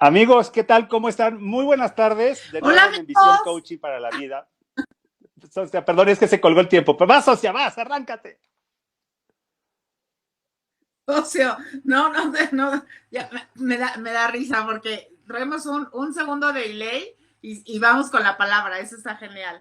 Amigos, ¿qué tal? ¿Cómo están? Muy buenas tardes. De Hola nuevo en Envisión amigos. Coaching para la Vida. Socia, perdón, es que se colgó el tiempo. Pero vas, socia, vas, arráncate. Ocio, no, ya me da risa porque traemos un segundo de delay y vamos con la palabra, eso está genial.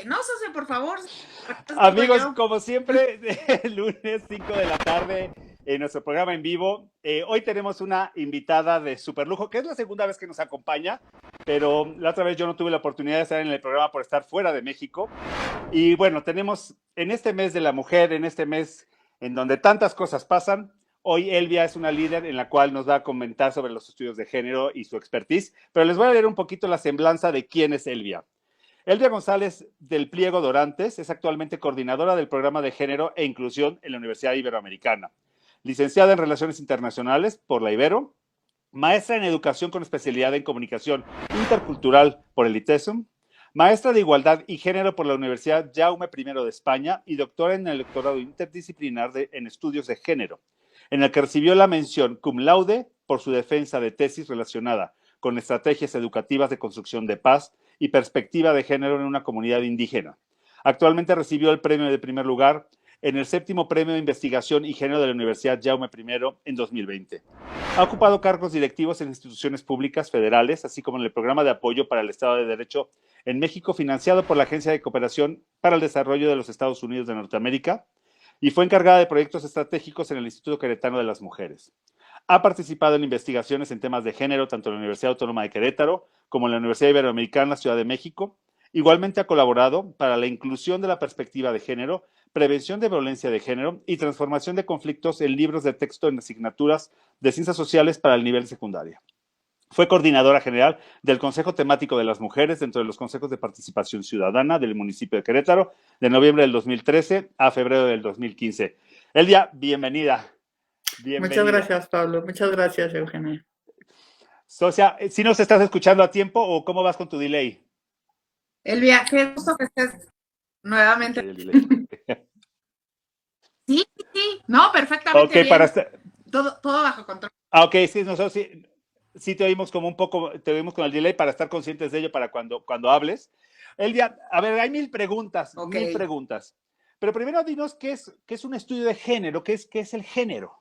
No, socio, por favor, sigo Amigos, yo. como siempre, el lunes 5 de la tarde en nuestro programa en vivo. Hoy tenemos una invitada de super lujo, que es la segunda vez que nos acompaña, pero la otra vez yo no tuve la oportunidad de estar en el programa por estar fuera de México. Y bueno, tenemos en este mes de la mujer, en este mes en donde tantas cosas pasan, hoy Elvia es una líder en la cual nos va a comentar sobre los estudios de género y su expertise, pero les voy a leer un poquito la semblanza de quién es Elvia. Elvia González del Pliego Dorantes es actualmente coordinadora del programa de género e inclusión en la Universidad Iberoamericana, licenciada en Relaciones Internacionales por la Ibero, maestra en Educación con especialidad en Comunicación Intercultural por el ITESUM, maestra de Igualdad y Género por la Universidad Jaume I de España y doctora en el doctorado interdisciplinar en Estudios de Género, en el que recibió la mención cum laude por su defensa de tesis relacionada con estrategias educativas de construcción de paz y perspectiva de género en una comunidad indígena. Actualmente recibió el premio de primer lugar en el séptimo premio de investigación y género de la Universidad Jaume I en 2020. Ha ocupado cargos directivos en instituciones públicas federales, así como en el programa de apoyo para el Estado de Derecho en México, financiado por la Agencia de Cooperación para el Desarrollo de los Estados Unidos de Norteamérica, y fue encargada de proyectos estratégicos en el Instituto Queretano de las Mujeres. Ha participado en investigaciones en temas de género tanto en la Universidad Autónoma de Querétaro como en la Universidad Iberoamericana, Ciudad de México. Igualmente ha colaborado para la inclusión de la perspectiva de género, prevención de violencia de género y transformación de conflictos en libros de texto en asignaturas de ciencias sociales para el nivel secundario. Fue coordinadora general del Consejo Temático de las Mujeres dentro de los Consejos de Participación Ciudadana del municipio de Querétaro de noviembre del 2013 a febrero del 2015. Elvia, bienvenida. Muchas Bienvenida. gracias, Pablo. Muchas gracias, Eugenia. Socia, ¿sí nos estás escuchando a tiempo o cómo vas con tu delay? Elvia, qué gusto que estés nuevamente. Sí, no, perfectamente Ok, bien. Todo bajo control. Ok, sí, nosotros sí te oímos como un poco, te oímos con el delay para estar conscientes de ello para cuando hables. Elvia, a ver, hay mil preguntas. Pero primero dinos qué es un estudio de género, qué es el género.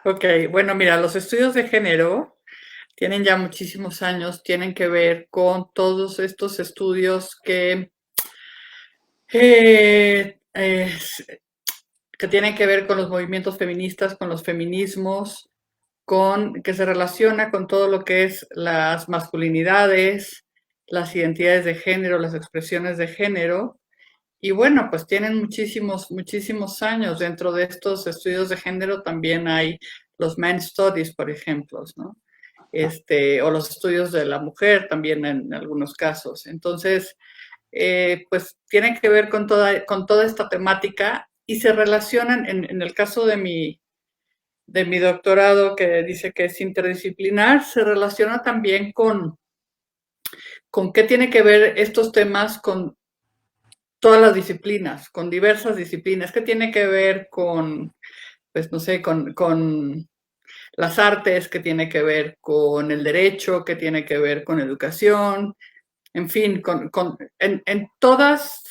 Ok, bueno, mira, los estudios de género tienen ya muchísimos años, tienen que ver con todos estos estudios que tienen que ver con los movimientos feministas, con los feminismos, que se relaciona con todo lo que es las masculinidades, las identidades de género, las expresiones de género. Y bueno, pues tienen muchísimos años. Dentro de estos estudios de género también hay los men's studies, por ejemplo, ¿no? O los estudios de la mujer también en algunos casos. Entonces, pues tienen que ver con toda esta temática y se relacionan, en el caso de mi doctorado, que dice que es interdisciplinar, se relaciona también con qué tiene que ver estos temas con todas las disciplinas, con diversas disciplinas, que tiene que ver con, pues no sé, con las artes, que tiene que ver con el derecho, que tiene que ver con educación, en fin, en todas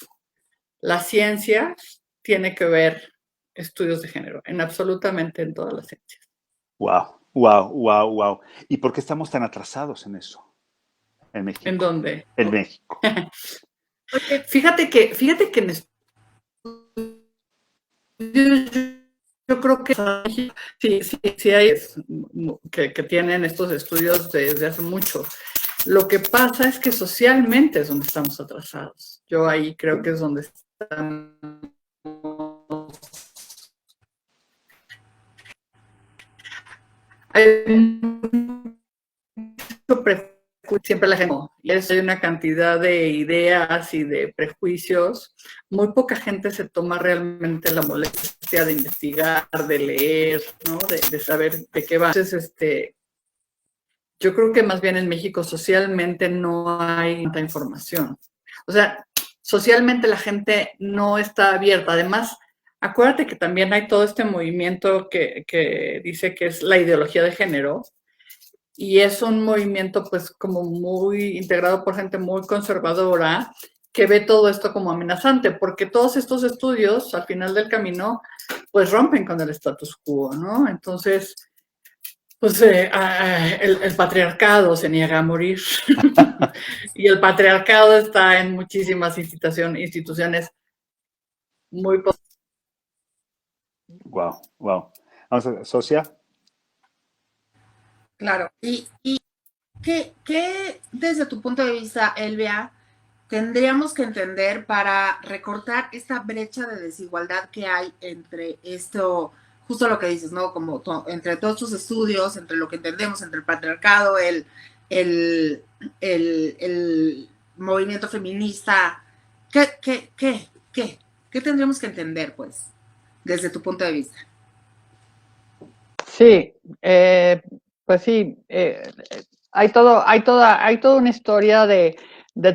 las ciencias tiene que ver estudios de género, en absolutamente en todas las ciencias. Wow. ¿Y por qué estamos tan atrasados en eso? En México. ¿En dónde? En México. Oye, fíjate que en yo creo que sí hay que tienen estos estudios desde hace mucho. Lo que pasa es que socialmente es donde estamos atrasados. Yo ahí creo que es donde estamos. Hay mucho prejuicio, siempre la gente, y hay una cantidad de ideas y de prejuicios. Muy poca gente se toma realmente la molestia de investigar, de leer, ¿no? de saber de qué va. Entonces, yo creo que más bien en México socialmente no hay tanta información. O sea, socialmente la gente no está abierta. Además, acuérdate que también hay todo este movimiento que dice que es la ideología de género, y es un movimiento pues como muy integrado por gente muy conservadora que ve todo esto como amenazante, porque todos estos estudios al final del camino pues rompen con el status quo, ¿no? Entonces, pues el patriarcado se niega a morir y el patriarcado está en muchísimas instituciones muy... Wow, wow. Vamos a Socia. Claro. ¿Y qué, desde tu punto de vista, Elvia, tendríamos que entender para recortar esta brecha de desigualdad que hay entre esto, justo lo que dices, ¿no? Como entre todos tus estudios, entre lo que entendemos, entre el patriarcado, el, el movimiento feminista? ¿Qué tendríamos que entender, pues, desde tu punto de vista? Sí, pues sí, hay toda una historia de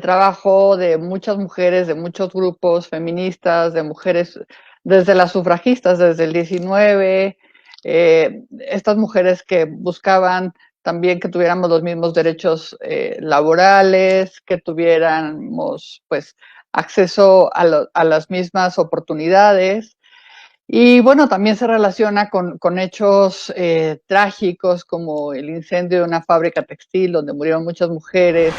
trabajo de muchas mujeres, de muchos grupos feministas, de mujeres, desde las sufragistas, desde el 19, estas mujeres que buscaban también que tuviéramos los mismos derechos laborales, que tuviéramos pues acceso a las mismas oportunidades. Y bueno, también se relaciona con hechos trágicos como el incendio de una fábrica textil donde murieron muchas mujeres,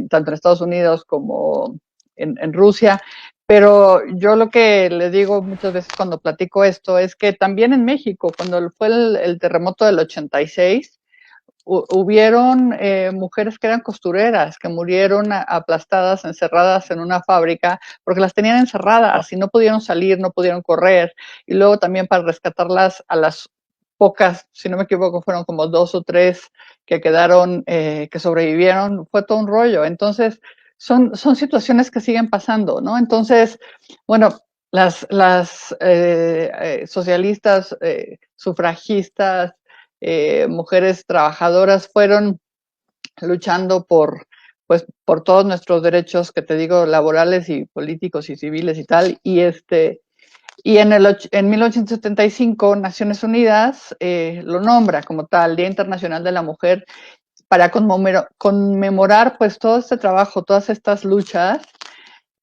tanto en Estados Unidos como en Rusia. Pero yo lo que le digo muchas veces cuando platico esto es que también en México, cuando fue el terremoto del 86, hubieron mujeres que eran costureras, que murieron aplastadas, encerradas en una fábrica, porque las tenían encerradas y no pudieron salir, no pudieron correr. Y luego también para rescatarlas a las pocas, si no me equivoco, fueron como 2 o 3 que quedaron, que sobrevivieron, fue todo un rollo. Entonces, son situaciones que siguen pasando, ¿no? Entonces, bueno, las socialistas, sufragistas, mujeres trabajadoras fueron luchando pues, por todos nuestros derechos, que te digo, laborales y políticos y civiles y tal. Y en 1975 Naciones Unidas lo nombra como tal, Día Internacional de la Mujer, para conmemorar pues todo este trabajo, todas estas luchas.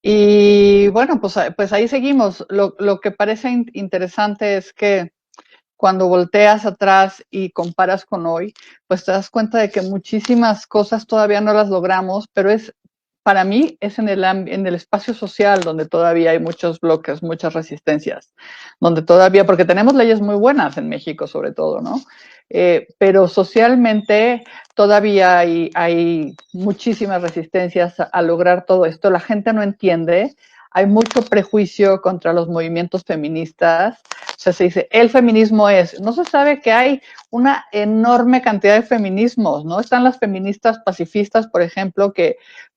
Y bueno, pues ahí seguimos. Lo que parece interesante es que cuando volteas atrás y comparas con hoy, pues te das cuenta de que muchísimas cosas todavía no las logramos, pero para mí es en el espacio social donde todavía hay muchos bloques, muchas resistencias, donde todavía, porque tenemos leyes muy buenas en México sobre todo, ¿no? Pero socialmente todavía hay muchísimas resistencias a lograr todo esto. La gente no entiende, hay mucho prejuicio contra los movimientos feministas. O sea, se dice, el feminismo no se sabe que hay una enorme cantidad de feminismos, ¿no? Están las feministas pacifistas, por ejemplo, que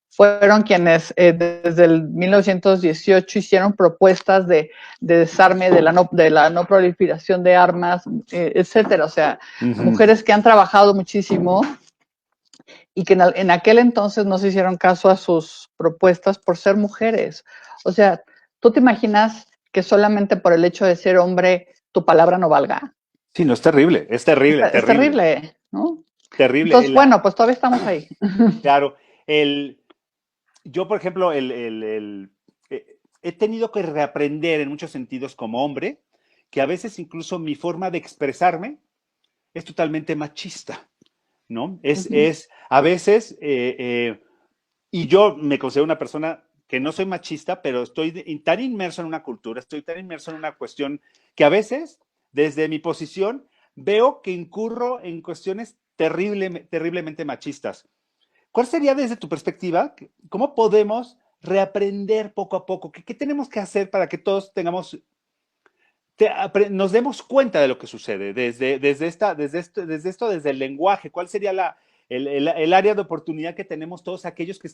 fueron quienes desde el 1918 hicieron propuestas de desarme, de la no proliferación de armas, etcétera. O sea, mujeres que han trabajado muchísimo y que en aquel entonces no se hicieron caso a sus propuestas por ser mujeres. O sea, ¿tú te imaginas que solamente por el hecho de ser hombre tu palabra no valga? Sí, no, es terrible, es terrible, Es terrible, terrible, ¿no? terrible. Entonces, bueno, pues todavía estamos ahí. Claro, yo, por ejemplo, he tenido que reaprender en muchos sentidos como hombre, que a veces incluso mi forma de expresarme es totalmente machista, ¿no? A veces, y yo me considero una persona que no soy machista, pero estoy tan inmerso en una cultura, estoy tan inmerso en una cuestión que a veces, desde mi posición, veo que incurro en cuestiones terriblemente machistas. ¿Cuál sería desde tu perspectiva? ¿Cómo podemos reaprender poco a poco? ¿Qué tenemos que hacer para que todos nos demos cuenta de lo que sucede desde el lenguaje? ¿Cuál sería el área de oportunidad que tenemos todos aquellos que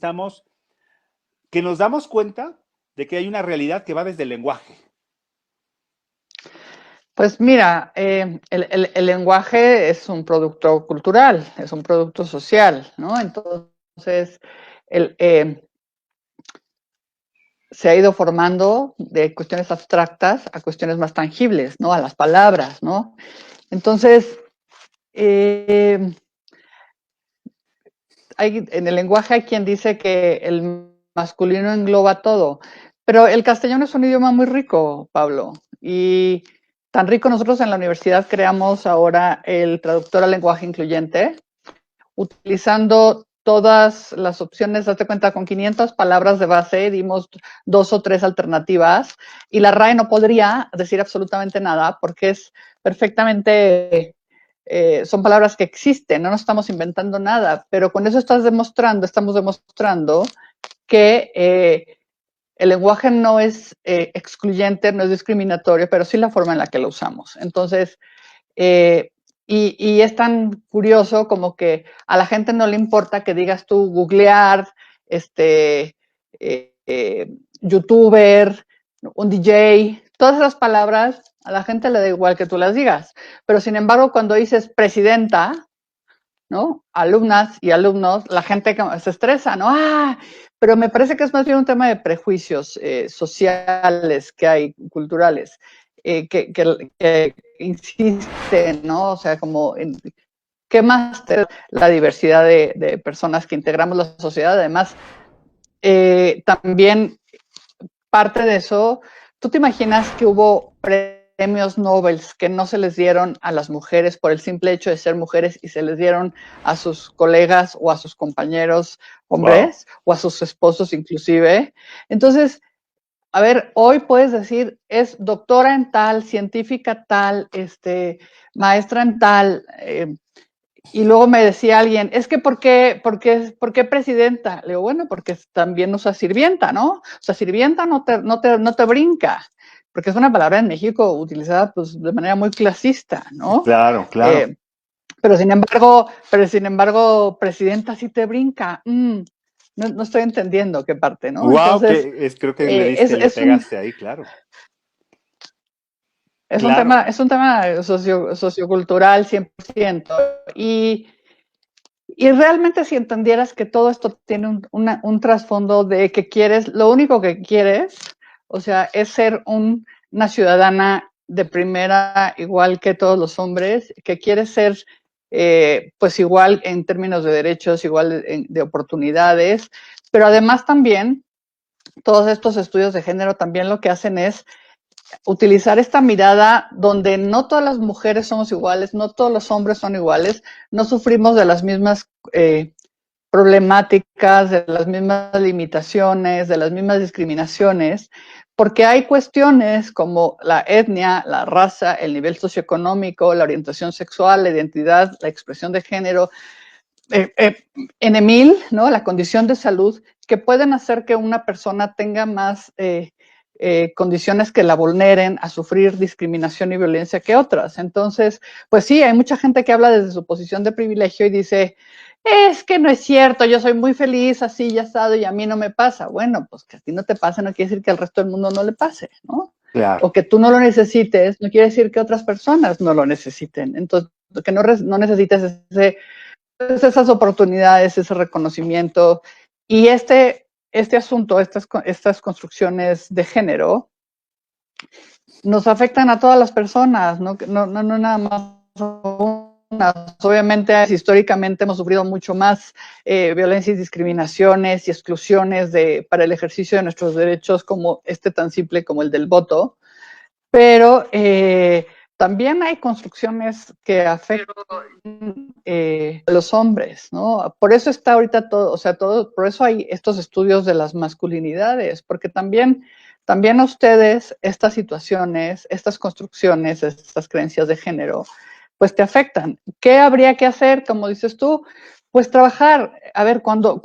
nos damos cuenta de que hay una realidad que va desde el lenguaje? Pues mira, el lenguaje es un producto cultural, es un producto social, ¿no? Entonces, el, se ha ido formando de cuestiones abstractas a cuestiones más tangibles, ¿no? A las palabras, ¿no? Entonces, en el lenguaje hay quien dice que el masculino engloba todo, pero el castellano es un idioma muy rico, Pablo, y tan rico. Nosotros en la universidad creamos ahora el traductor al lenguaje incluyente, utilizando todas las opciones. Date cuenta, con 500 palabras de base dimos 2 o 3 alternativas, y la RAE no podría decir absolutamente nada porque es perfectamente, son palabras que existen, no nos estamos inventando nada, pero con eso estamos demostrando que el lenguaje no es excluyente, no es discriminatorio, pero sí la forma en la que lo usamos. Entonces, y es tan curioso como que a la gente no le importa que digas tú googlear, youtuber, un DJ, todas esas palabras, a la gente le da igual que tú las digas. Pero sin embargo, cuando dices presidenta, ¿no? Alumnas y alumnos, la gente se estresa, ¿no? Pero me parece que es más bien un tema de prejuicios sociales que hay, culturales, que insisten, ¿no? O sea, como, ¿qué más la diversidad de personas que integramos la sociedad? Además, también parte de eso, ¿tú te imaginas que hubo premios Nobel que no se les dieron a las mujeres por el simple hecho de ser mujeres y se les dieron a sus colegas o a sus compañeros hombres, wow, o a sus esposos inclusive? Entonces, a ver, hoy puedes decir, es doctora en tal, científica tal, maestra en tal, y luego me decía alguien, es que ¿por qué presidenta? Le digo, bueno, porque también usa sirvienta, ¿no? O sea, sirvienta no te brinca, porque es una palabra en México utilizada pues de manera muy clasista, ¿no? Claro, claro. Pero sin embargo, presidenta sí te brinca. No estoy entendiendo qué parte, ¿no? Wow, Entonces, creo que le pegaste ahí, claro. Claro. Es un tema sociocultural 100%. Y realmente si entendieras que todo esto tiene un trasfondo de que quieres, lo único que quieres, o sea, es ser una ciudadana de primera igual que todos los hombres, que quieres ser pues igual en términos de derechos, igual de oportunidades, pero además también todos estos estudios de género también lo que hacen es utilizar esta mirada donde no todas las mujeres somos iguales, no todos los hombres son iguales, no sufrimos de las mismas problemáticas, de las mismas limitaciones, de las mismas discriminaciones, porque hay cuestiones como la etnia, la raza, el nivel socioeconómico, la orientación sexual, la identidad, la expresión de género, en EMIL, ¿no? La condición de salud, que pueden hacer que una persona tenga más condiciones que la vulneren a sufrir discriminación y violencia que otras. Entonces, pues sí, hay mucha gente que habla desde su posición de privilegio y dice, es que no es cierto, yo soy muy feliz así y asado y a mí no me pasa. Bueno, pues que a ti no te pase no quiere decir que al resto del mundo no le pase, ¿no? Claro. O que tú no lo necesites, no quiere decir que otras personas no lo necesiten. Entonces, que no necesites esas oportunidades, ese reconocimiento. Y este asunto, estas construcciones de género, nos afectan a todas las personas, no nada más unas. Obviamente, históricamente hemos sufrido mucho más violencia y discriminaciones y exclusiones para el ejercicio de nuestros derechos, como tan simple como el del voto, pero también hay construcciones que afectan a los hombres, ¿no? Por eso está ahorita por eso hay estos estudios de las masculinidades, porque también a ustedes estas situaciones, estas construcciones, estas creencias de género, pues te afectan. ¿Qué habría que hacer? Como dices tú, pues trabajar. A ver, cuando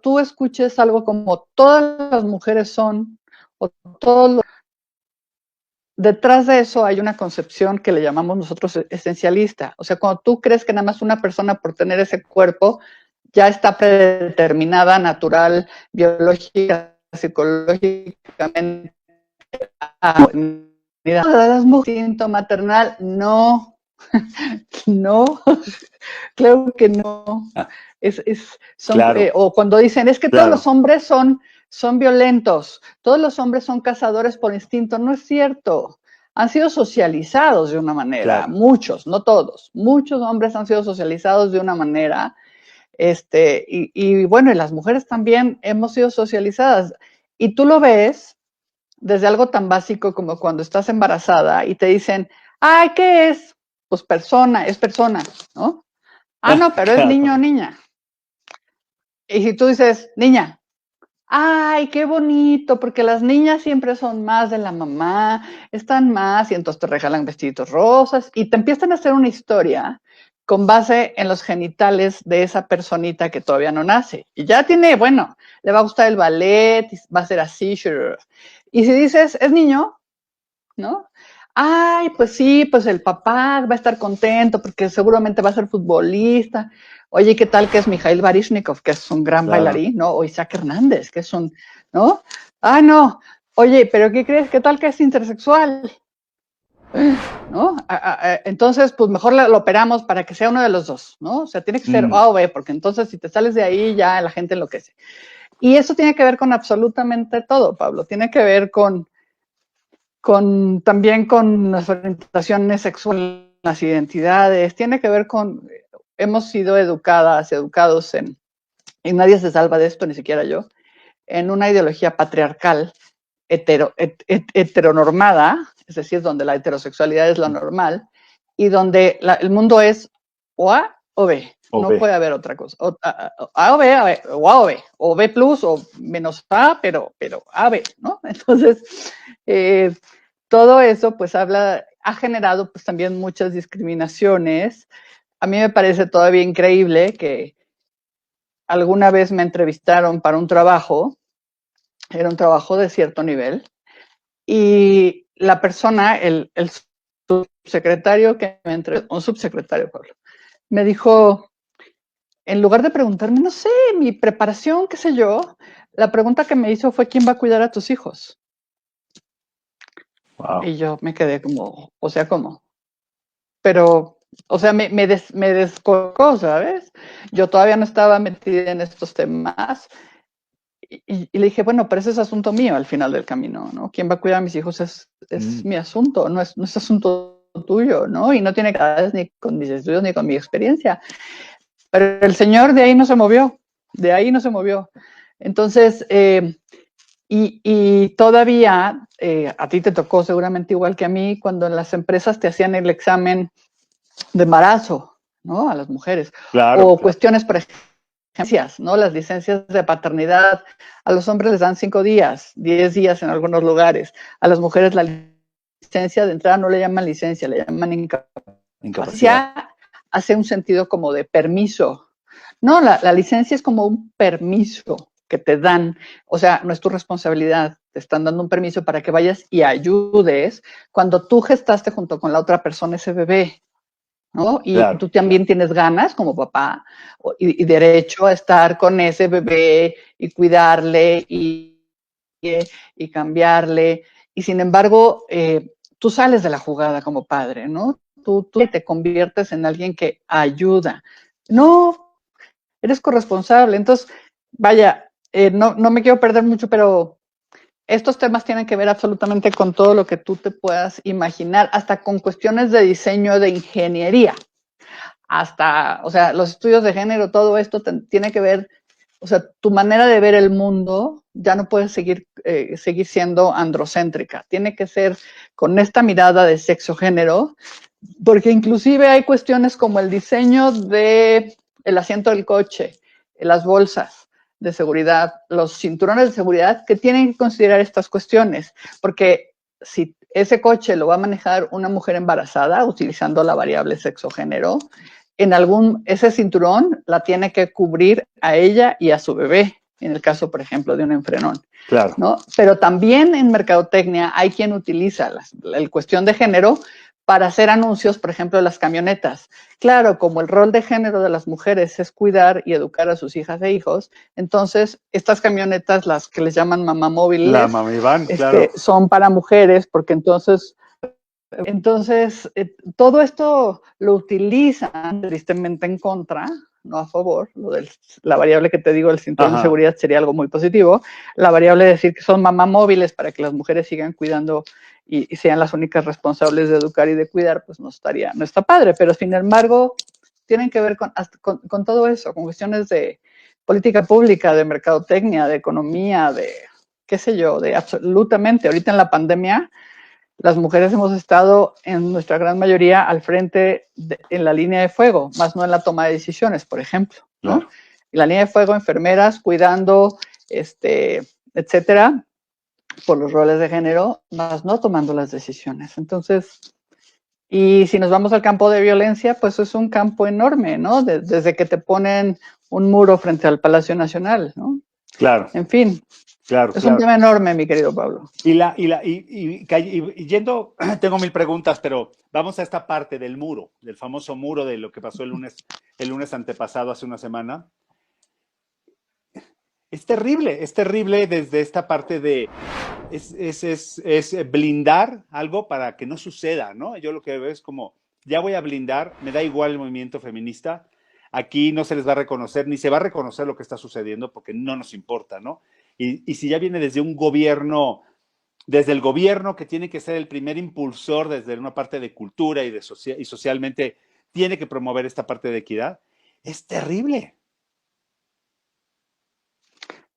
tú escuches algo como todas las mujeres son, o todos los detrás de eso hay una concepción que le llamamos nosotros esencialista. O sea, cuando tú crees que nada más una persona por tener ese cuerpo ya está predeterminada, natural, biológica, psicológicamente. Instinto maternal, no, no, claro que no. Claro. O cuando dicen, es que todos los hombres son son violentos, todos los hombres son cazadores por instinto. No es cierto. Han sido socializados de una manera, Claro. muchos, no todos, muchos hombres han sido socializados de una manera, y bueno, y las mujeres también hemos sido socializadas. Y tú lo ves desde algo tan básico como cuando estás embarazada y te dicen, ay, ¿qué es? Pues persona, es persona, ¿no? Ah, no, pero es niño o niña. Y si tú dices, niña, ay, qué bonito, porque las niñas siempre son más de la mamá, están más, y entonces te regalan vestiditos rosas, y te empiezan a hacer una historia con base en los genitales de esa personita que todavía no nace. Y ya tiene, bueno, le va a gustar el ballet, va a ser así, sure. Y si dices, es niño, ¿no? Ay, pues sí, pues el papá va a estar contento porque seguramente va a ser futbolista. Oye, ¿qué tal que es Mikhail Baryshnikov, que es un gran bailarín, ¿no? O Isaac Hernández, que es un, ¿no? Ah, no. Oye, ¿pero qué crees? ¿Qué tal que es intersexual? ¿No? Entonces, pues mejor lo operamos para que sea uno de los dos, ¿no? O sea, tiene que ser A o B, porque entonces si te sales de ahí ya la gente enloquece. Y eso tiene que ver con absolutamente todo, Pablo. Tiene que ver también con las orientaciones sexuales, las identidades, tiene que ver con, hemos sido educados y nadie se salva de esto, ni siquiera yo, en una ideología patriarcal, heteronormada, es decir, donde la heterosexualidad es la normal, y donde el mundo es o A o B. No puede haber otra cosa. A o B, o B plus, o menos A, pero A, B, ¿no? Entonces, todo eso pues ha generado pues también muchas discriminaciones. A mí me parece todavía increíble que alguna vez me entrevistaron para un trabajo, era un trabajo de cierto nivel, y la persona, el subsecretario que me entrevistó, un subsecretario, Pablo, me dijo, en lugar de preguntarme, no sé, mi preparación, qué sé yo, la pregunta que me hizo fue, ¿quién va a cuidar a tus hijos? Wow. Y yo me quedé como, o sea, ¿cómo? Pero, o sea, me descolocó, ¿sabes? Yo todavía no estaba metida en estos temas. Y le dije, bueno, pero ese es asunto mío al final del camino, ¿no? ¿Quién va a cuidar a mis hijos? Es mi asunto, no es asunto tuyo, ¿no? Y no tiene que ver ni con mis estudios ni con mi experiencia. Pero el señor de ahí no se movió, Entonces, y todavía, a ti te tocó seguramente igual que a mí, cuando en las empresas te hacían el examen de embarazo, ¿no? A las mujeres. Claro, cuestiones, por ejemplo, ¿no? Las licencias de paternidad, a los hombres les dan 5 días, 10 días en algunos lugares. A las mujeres la licencia de entrada no le llaman licencia, le llaman incapacidad. Hace un sentido como de permiso. No, la licencia es como un permiso que te dan, o sea, no es tu responsabilidad, te están dando un permiso para que vayas y ayudes cuando tú gestaste junto con la otra persona ese bebé, ¿no? Y claro, tú también tienes ganas como papá y derecho a estar con ese bebé y cuidarle y cambiarle, y sin embargo, tú sales de la jugada como padre, ¿no? Tú te conviertes en alguien que ayuda. No, eres corresponsable. Entonces, vaya, no me quiero perder mucho, pero estos temas tienen que ver absolutamente con todo lo que tú te puedas imaginar, hasta con cuestiones de diseño, de ingeniería, hasta, o sea, los estudios de género, todo esto tiene que ver, o sea, tu manera de ver el mundo ya no puede seguir siendo androcéntrica, tiene que ser con esta mirada de sexo-género, porque inclusive hay cuestiones como el diseño del asiento del coche, las bolsas de seguridad, los cinturones de seguridad, que tienen que considerar estas cuestiones, porque si ese coche lo va a manejar una mujer embarazada utilizando la variable sexo-género, ese cinturón la tiene que cubrir a ella y a su bebé, en el caso, por ejemplo, de un enfrenón. Claro. ¿No? Pero también en mercadotecnia hay quien utiliza la cuestión de género para hacer anuncios, por ejemplo, de las camionetas. Claro, como el rol de género de las mujeres es cuidar y educar a sus hijas e hijos, entonces estas camionetas, las que les llaman mamá móviles, la mami van, claro, son para mujeres, porque entonces todo esto lo utilizan tristemente en contra, no a favor. La variable que te digo, el cinturón de Ajá. seguridad sería algo muy positivo. La variable de decir que son mamá móviles para que las mujeres sigan cuidando y sean las únicas responsables de educar y de cuidar, pues no está padre. Pero sin embargo, tienen que ver con todo eso, con cuestiones de política pública, de mercadotecnia, de economía, de qué sé yo, de absolutamente. Ahorita en la pandemia, las mujeres hemos estado en nuestra gran mayoría al frente en la línea de fuego, más no en la toma de decisiones, por ejemplo, ¿no? Claro. En la línea de fuego, enfermeras, cuidando, etcétera, por los roles de género, más no tomando las decisiones. Entonces, y si nos vamos al campo de violencia, pues es un campo enorme, ¿no? Desde que te ponen un muro frente al Palacio Nacional, ¿no? Claro, En fin, claro, es un claro. tema enorme, mi querido Pablo. Y yendo, tengo mil preguntas, pero vamos a esta parte del muro, del famoso muro de lo que pasó el lunes antepasado, hace una semana. Es terrible desde esta parte de, es blindar algo para que no suceda, ¿no? Yo lo que veo es como, ya voy a blindar, me da igual el movimiento feminista, aquí no se les va a reconocer, ni se va a reconocer lo que está sucediendo porque no nos importa, ¿no? Y si ya viene desde un gobierno, desde el gobierno que tiene que ser el primer impulsor desde una parte de cultura y socialmente tiene que promover esta parte de equidad, es terrible.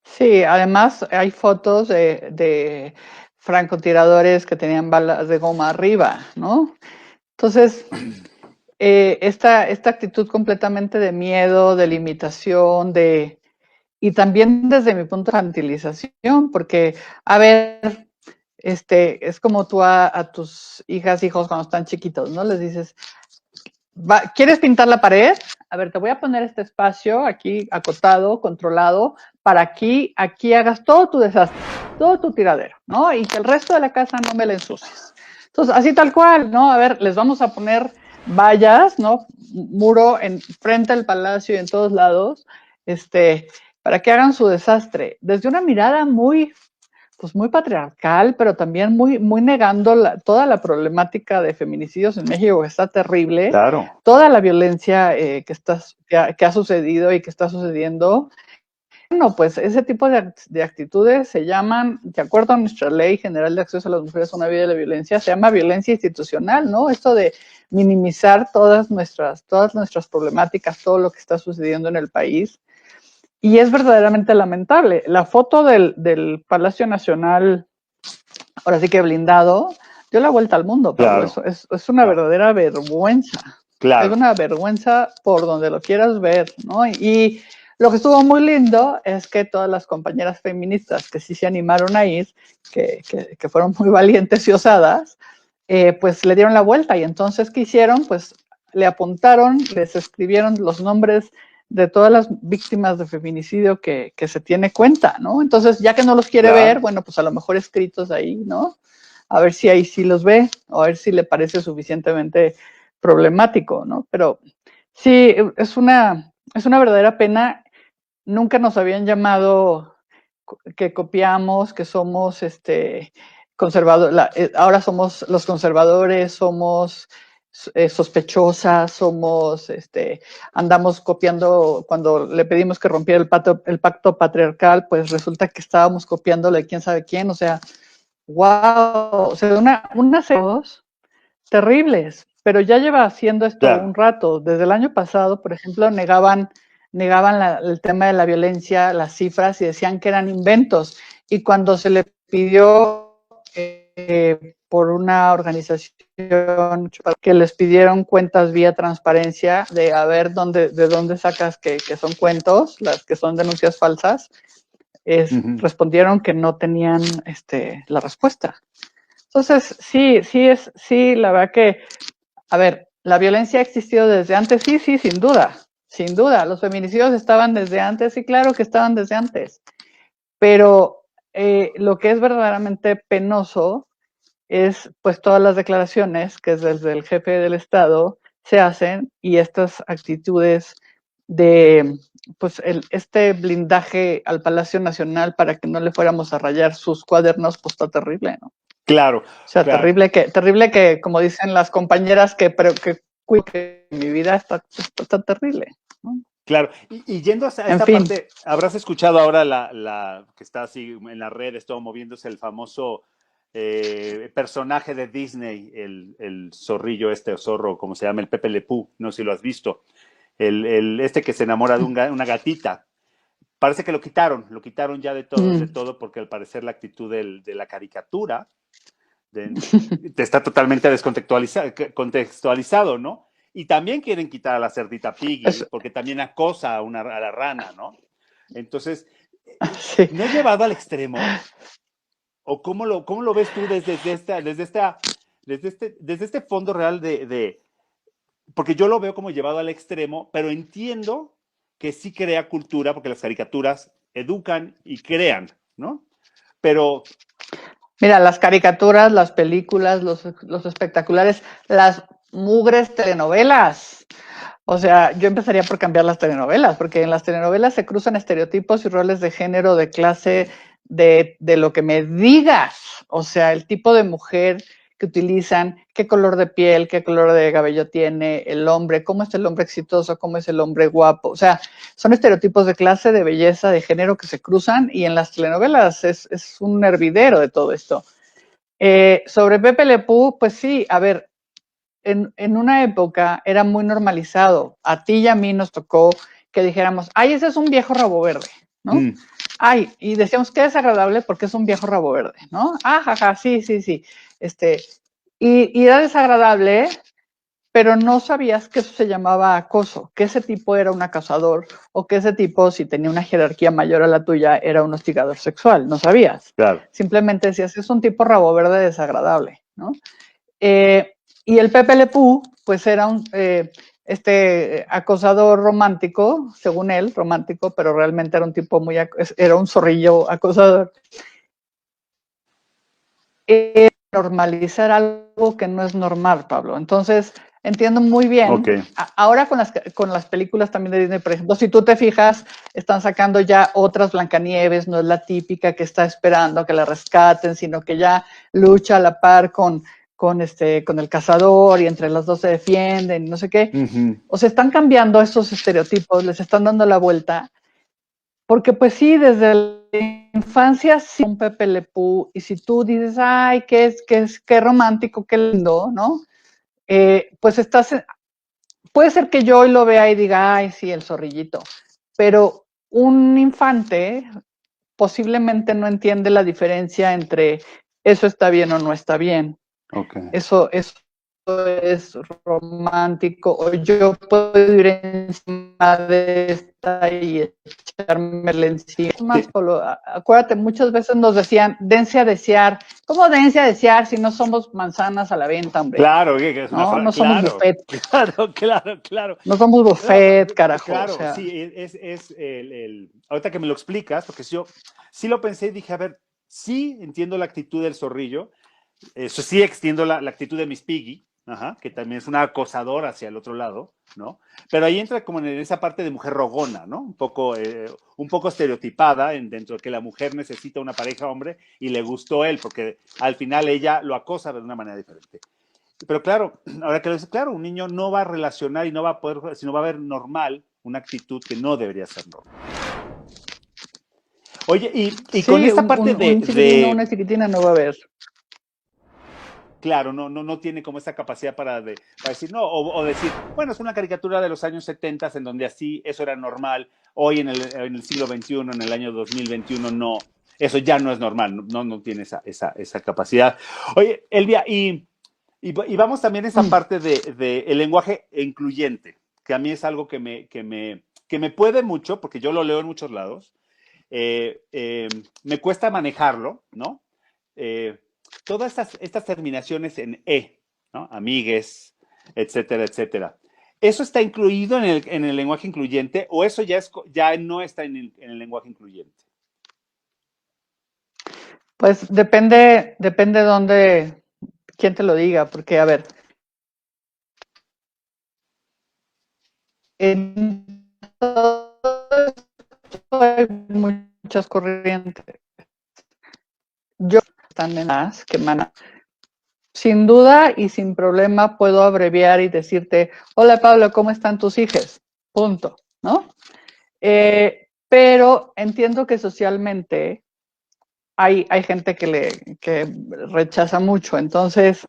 Sí, además hay fotos de francotiradores que tenían balas de goma arriba, ¿no? Entonces, esta actitud completamente de miedo, de limitación, y también desde mi punto de infantilización, porque, a ver, es como tú a tus hijas, hijos cuando están chiquitos, ¿no? Les dices, ¿quieres pintar la pared? A ver, te voy a poner este espacio aquí acotado, controlado, para aquí hagas todo tu desastre, todo tu tiradero, ¿no? Y que el resto de la casa no me la ensucies. Entonces, así tal cual, ¿no? A ver, les vamos a poner vallas, ¿no? Muro en frente al palacio y en todos lados, para que hagan su desastre. Desde una mirada pues muy patriarcal, pero también muy negando toda la problemática de feminicidios en México, que está terrible, Claro. toda la violencia que ha sucedido y que está sucediendo. Bueno, pues ese tipo de actitudes se llaman, de acuerdo a nuestra Ley General de Acceso a las Mujeres a una Vida de la Violencia, se llama violencia institucional, ¿no? Esto de minimizar todas nuestras problemáticas, todo lo que está sucediendo en el país. Y es verdaderamente lamentable. La foto del Palacio Nacional, ahora sí que blindado, dio la vuelta al mundo, Pablo. Claro. Es una verdadera vergüenza. Claro. Es una vergüenza por donde lo quieras ver, ¿no? Y lo que estuvo muy lindo es que todas las compañeras feministas que sí se animaron a ir, que fueron muy valientes y osadas, pues le dieron la vuelta. Y entonces, ¿qué hicieron? Pues le apuntaron, les escribieron los nombres de todas las víctimas de feminicidio que se tiene cuenta, ¿no? Entonces, ya que no los quiere ver, bueno, pues a lo mejor escritos ahí, ¿no? A ver si ahí sí los ve, o a ver si le parece suficientemente problemático, ¿no? Pero sí, es una verdadera pena. Nunca nos habían llamado que copiamos, que somos conservadores, ahora somos los conservadores, somos sospechosas, andamos copiando, cuando le pedimos que rompiera el pacto patriarcal, pues resulta que estábamos copiándole quién sabe quién, o sea, wow, o sea, unas cosas terribles, pero ya lleva haciendo esto un rato. Desde el año pasado, por ejemplo, negaban el tema de la violencia, las cifras, y decían que eran inventos. Y cuando se le pidió por una organización que les pidieron cuentas vía transparencia de a ver de dónde sacas que son cuentos, las que son denuncias falsas, respondieron que no tenían la respuesta. Entonces, sí, la verdad que, a ver, la violencia ha existido desde antes, sí, sin duda, los feminicidios estaban desde antes, sí, claro que estaban desde antes, pero lo que es verdaderamente penoso es pues todas las declaraciones que desde el jefe del Estado se hacen y estas actitudes de pues este blindaje al Palacio Nacional para que no le fuéramos a rayar sus cuadernos, pues está terrible, ¿no? Claro. O sea, claro. terrible que, como dicen las compañeras, que mi vida está terrible, ¿no? Claro, y yendo a En esta fin. parte, habrás escuchado ahora que está así en las redes, todo moviéndose el famoso personaje de Disney, el zorrillo este, o zorro, como se llama, el Pepe Le Pew, no sé si lo has visto, este que se enamora de una gatita. Parece que lo quitaron ya de Mm. todo, porque al parecer la actitud de la caricatura está totalmente contextualizado, ¿no? Y también quieren quitar a la cerdita Piggy, Es- porque también acosa a la rana, ¿no? Entonces, sí. ¿no llevado al extremo? ¿O cómo lo ves tú desde este fondo real porque yo lo veo como llevado al extremo, pero entiendo que sí crea cultura, porque las caricaturas educan y crean, ¿no? Pero, Mira, las caricaturas, las películas, los espectaculares, las mugres telenovelas. O sea, yo empezaría por cambiar las telenovelas, porque en las telenovelas se cruzan estereotipos y roles de género, de clase, de lo que me digas. O sea, el tipo de mujer que utilizan, qué color de piel, qué color de cabello tiene el hombre, cómo es el hombre exitoso, cómo es el hombre guapo. O sea, son estereotipos de clase, de belleza, de género que se cruzan y en las telenovelas es un hervidero de todo esto. Sobre Pepe Le Pew, pues sí, a ver, en una época era muy normalizado. A ti y a mí nos tocó que dijéramos, ay, ese es un viejo rabo verde, ¿no? Ay, y decíamos que desagradable porque es un viejo rabo verde, ¿no? Ah, jaja, sí, sí, sí. Y era desagradable, pero no sabías que eso se llamaba acoso, que ese tipo era un acosador o que ese tipo, si tenía una jerarquía mayor a la tuya, era un hostigador sexual. No sabías. claro. Simplemente decías, es un tipo rabo verde desagradable, ¿no? Y el Pepe Le Pew, pues era un acosador romántico, según él, romántico, pero realmente era un tipo era un zorrillo acosador. Normalizar algo que no es normal, Pablo. Entonces, entiendo muy bien. Okay. Ahora con las películas también de Disney, por ejemplo, si tú te fijas, están sacando ya otras Blancanieves, no es la típica que está esperando a que la rescaten, sino que ya lucha a la par con el cazador y entre los dos se defienden, no sé qué. O sea, están cambiando esos estereotipos, les están dando la vuelta, porque pues sí, desde la infancia sí un Pepe Le Pew, y si tú dices, ay, qué romántico, qué lindo, ¿no? Pues puede ser que yo hoy lo vea y diga, ay, sí, el zorrillito, pero un infante posiblemente no entiende la diferencia entre eso está bien o no está bien. Okay. Eso es romántico, o yo puedo ir encima de esta y echármela encima. Más, Sí. Polo, acuérdate, muchas veces nos decían, dense a desear. ¿Cómo dense a desear si no somos manzanas a la venta, hombre? Claro, que es una No, no somos claro, buffet. claro. No somos No, buffet, carajo. O claro, sea, sí, ahorita que me lo explicas, porque yo sí lo pensé y dije, a ver, sí entiendo la actitud del zorrillo, eso sí extiendo la actitud de Miss Piggy, ajá, que también es una acosadora hacia el otro lado, ¿no? Pero ahí entra como en esa parte de mujer rogona, ¿no? Un poco estereotipada dentro de que la mujer necesita una pareja hombre y le gustó él, porque al final ella lo acosa de una manera diferente. Pero claro, ahora que lo dices, claro, un niño no va a relacionar y no va a poder, sino va a ver normal una actitud que no debería ser normal. Oye, y con sí, esta parte un chiquitino, una chiquitina no va a ver. claro, no tiene como esa capacidad para decir, no, o decir, bueno, es una caricatura de los años 70 en donde así eso era normal, hoy en el siglo XXI, en el año 2021, no, eso ya no es normal, no tiene esa capacidad. Oye, Elvia, y vamos también a esa parte de el lenguaje incluyente, que a mí es algo que me puede mucho, porque yo lo leo en muchos lados, me cuesta manejarlo, ¿no? Eh, todas estas terminaciones en ¿no? Amigues, etcétera, etcétera. ¿Eso está incluido en el lenguaje incluyente o eso ya no está en el lenguaje incluyente? Pues depende dónde, quién te lo diga, porque a ver, en todo esto hay muchas corrientes. Yo están en las que manan. Sin duda y sin problema puedo abreviar y decirte, hola Pablo, ¿cómo están tus hijas? Punto. ¿no? Pero entiendo que socialmente hay gente que rechaza mucho. Entonces,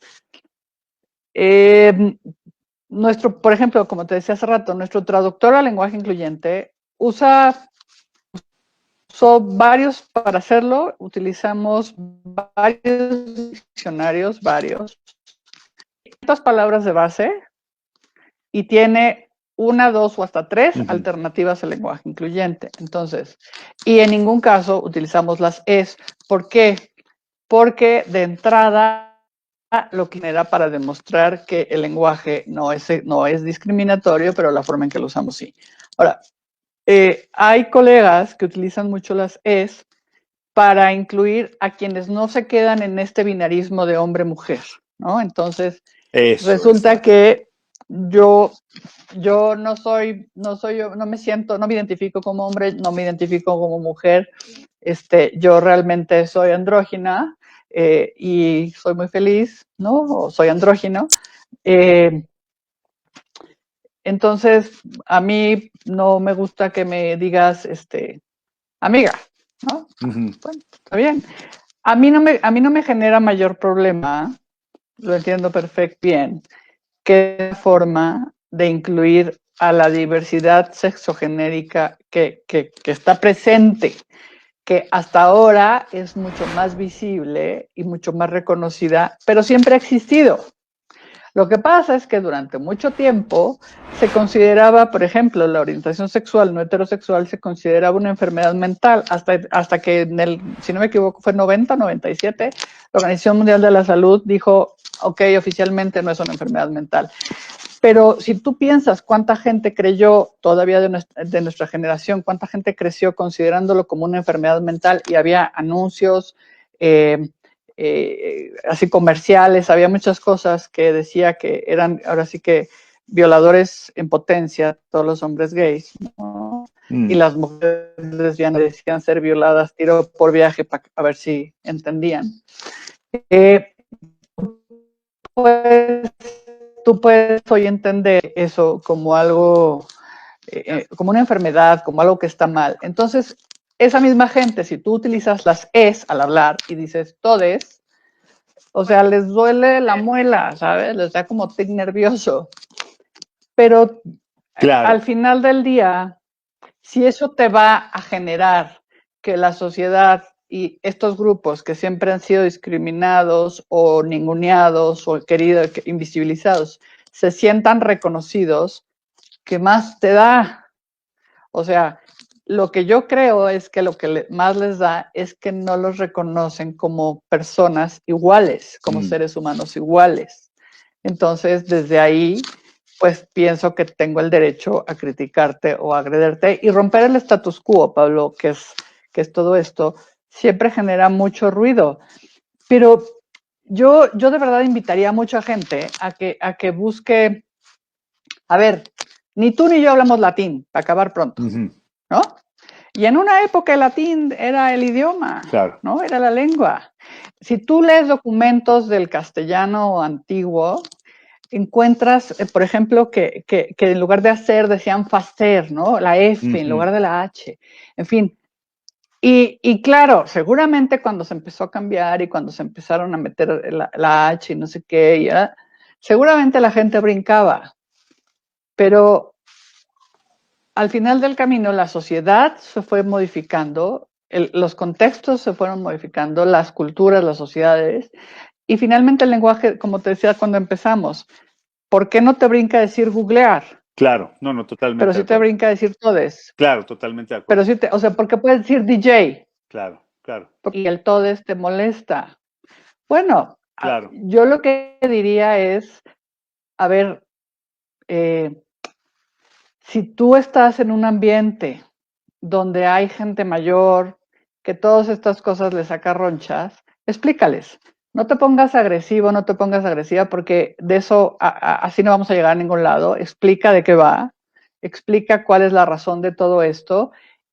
por ejemplo, como te decía hace rato, nuestro traductor al lenguaje incluyente usó varios para hacerlo, utilizamos varios diccionarios, estas palabras de base, y tiene una, dos o hasta tres alternativas al lenguaje incluyente. Entonces, y en ningún caso utilizamos las es. ¿Por qué? Porque de entrada lo que era para demostrar que el lenguaje no es discriminatorio, pero la forma en que lo usamos sí. Ahora, hay colegas que utilizan mucho las es para incluir a quienes no se quedan en este binarismo de hombre-mujer, ¿no? Entonces, resulta que yo no me identifico como hombre, no me identifico como mujer, yo realmente soy andrógina y soy muy feliz, ¿no? O soy andrógino. Entonces, a mí no me gusta que me digas, amiga, ¿no? Bueno, está bien. A mí no me genera mayor problema, lo entiendo bien, que es forma de incluir a la diversidad sexogenérica que está presente, que hasta ahora es mucho más visible y mucho más reconocida, pero siempre ha existido. Lo que pasa es que durante mucho tiempo se consideraba, por ejemplo, la orientación sexual no heterosexual se consideraba una enfermedad mental, hasta que si no me equivoco, fue 97, la Organización Mundial de la Salud dijo, ok, oficialmente no es una enfermedad mental. Pero si tú piensas cuánta gente creyó todavía de nuestra generación, cuánta gente creció considerándolo como una enfermedad mental y había anuncios, así comerciales, había muchas cosas que decía que eran ahora sí que violadores en potencia, todos los hombres gays, ¿no? Y las mujeres lesbianas decían ser violadas tiro por viaje para a ver si entendían. Pues tú puedes hoy entender eso como algo, como una enfermedad, como algo que está mal. Entonces, esa misma gente, si tú utilizas las es al hablar y dices todes, o sea, les duele la muela, ¿sabes? Les da como tic nervioso. Pero al final del día, si eso te va a generar que la sociedad y estos grupos que siempre han sido discriminados o ninguneados o invisibilizados se sientan reconocidos, ¿qué más te da? O sea, lo que yo creo es que lo que más les da es que no los reconocen como personas iguales, como seres humanos iguales. Entonces, desde ahí, pues pienso que tengo el derecho a criticarte o a agrederte y romper el status quo, Pablo, que es todo esto, siempre genera mucho ruido. Pero yo de verdad invitaría a mucha gente a que busque, a ver, ni tú ni yo hablamos latín, para acabar pronto, ¿no? Y en una época el latín era el idioma, ¿no? Era la lengua. Si tú lees documentos del castellano antiguo, encuentras, por ejemplo, que en lugar de hacer decían facer, ¿no? La F en lugar de la H. En fin. Y claro, seguramente cuando se empezó a cambiar y cuando se empezaron a meter la H y no sé qué, seguramente la gente brincaba. Pero al final del camino la sociedad se fue modificando, los contextos se fueron modificando, las culturas, las sociedades, y finalmente el lenguaje, como te decía cuando empezamos, ¿por qué no te brinca decir googlear? Claro, no, totalmente. Pero sí te brinca decir todes. Claro, totalmente de acuerdo. Pero sí o sea, ¿por qué puedes decir DJ? Claro. Y el todes te molesta. Bueno, claro. Yo lo que diría es, a ver, si tú estás en un ambiente donde hay gente mayor, que todas estas cosas les saca ronchas, explícales. No te pongas agresivo, no te pongas agresiva, porque de eso así no vamos a llegar a ningún lado. Explica de qué va, explica cuál es la razón de todo esto.